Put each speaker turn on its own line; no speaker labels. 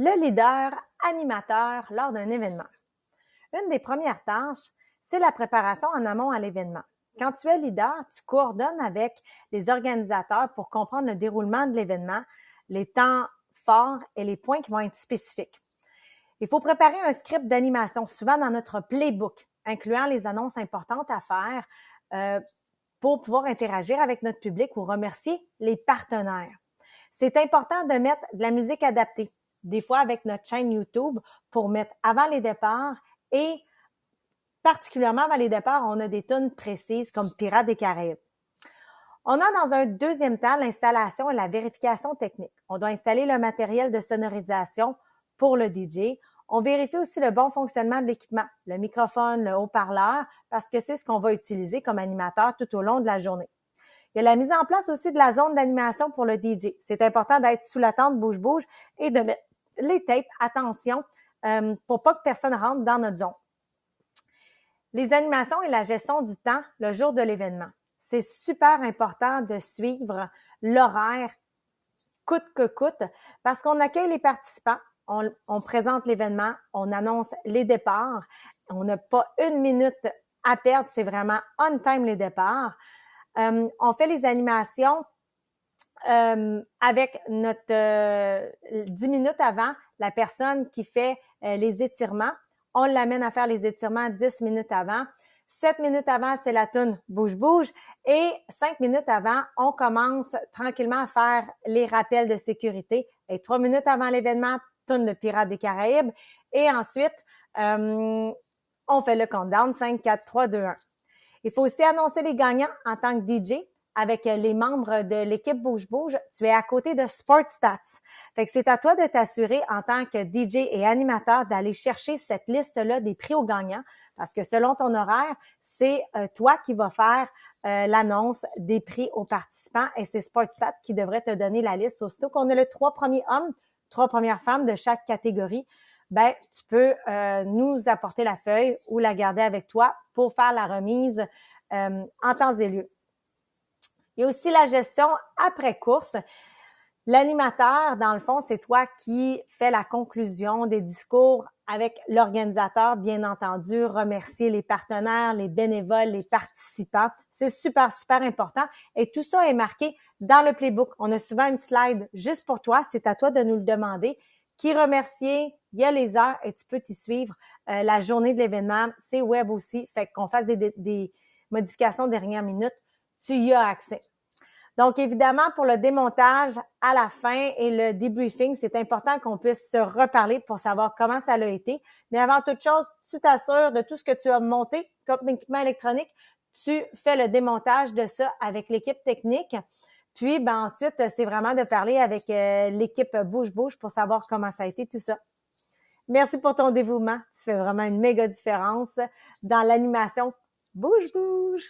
Le leader animateur lors d'un événement. Une des premières tâches, c'est la préparation en amont à l'événement. Quand tu es leader, tu coordonnes avec les organisateurs pour comprendre le déroulement de l'événement, les temps forts et les points qui vont être spécifiques. Il faut préparer un script d'animation, souvent dans notre playbook, incluant les annonces importantes à faire pour pouvoir interagir avec notre public ou remercier les partenaires. C'est important de mettre de la musique adaptée, des fois avec notre chaîne YouTube, pour mettre avant les départs et particulièrement avant les départs, on a des tunes précises comme Pirates des Caraïbes. On a dans un deuxième temps l'installation et la vérification technique. On doit installer le matériel de sonorisation pour le DJ. On vérifie aussi le bon fonctionnement de l'équipement, le microphone, le haut-parleur, parce que c'est ce qu'on va utiliser comme animateur tout au long de la journée. Il y a la mise en place aussi de la zone d'animation pour le DJ. C'est important d'être sous la tente bouge-bouge et de mettre les tapes, attention, pour pas que personne rentre dans notre zone. Les animations et la gestion du temps le jour de l'événement. C'est super important de suivre l'horaire coûte que coûte parce qu'on accueille les participants, on présente l'événement, on annonce les départs. On n'a pas une minute à perdre, c'est vraiment on time les départs. On fait les animations avec notre 10 minutes avant, la personne qui fait les étirements. On l'amène à faire les étirements 10 minutes avant. 7 minutes avant, c'est la toune bouge-bouge. Et 5 minutes avant, on commence tranquillement à faire les rappels de sécurité. Et 3 minutes avant l'événement, toune de Pirates des Caraïbes. Et ensuite, on fait le countdown 5, 4, 3, 2, 1. Il faut aussi annoncer les gagnants en tant que DJ. Avec les membres de l'équipe Bouge-Bouge, tu es à côté de SportStats. Fait que c'est à toi de t'assurer en tant que DJ et animateur d'aller chercher cette liste-là des prix aux gagnants parce que selon ton horaire, c'est toi qui vas faire l'annonce des prix aux participants et c'est SportStats qui devrait te donner la liste. Aussitôt qu'on a les 3 premiers hommes, 3 premières femmes de chaque catégorie, ben tu peux nous apporter la feuille ou la garder avec toi pour faire la remise en temps et lieu. Il y a aussi la gestion après course. L'animateur, dans le fond, c'est toi qui fais la conclusion des discours avec l'organisateur, bien entendu, remercier les partenaires, les bénévoles, les participants. C'est super, super important. Et tout ça est marqué dans le playbook. On a souvent une slide juste pour toi. C'est à toi de nous le demander. Qui remercier? Il y a les heures et tu peux t'y suivre. La journée de l'événement, c'est web aussi. Fait qu'on fasse des modifications dernière minute. Tu y as accès. Donc, évidemment, pour le démontage à la fin et le debriefing, c'est important qu'on puisse se reparler pour savoir comment ça a été. Mais avant toute chose, tu t'assures de tout ce que tu as monté comme équipement électronique. Tu fais le démontage de ça avec l'équipe technique. Puis, ensuite, c'est vraiment de parler avec l'équipe Bouge-Bouge pour savoir comment ça a été tout ça. Merci pour ton dévouement. Tu fais vraiment une méga différence dans l'animation Bouge-Bouge.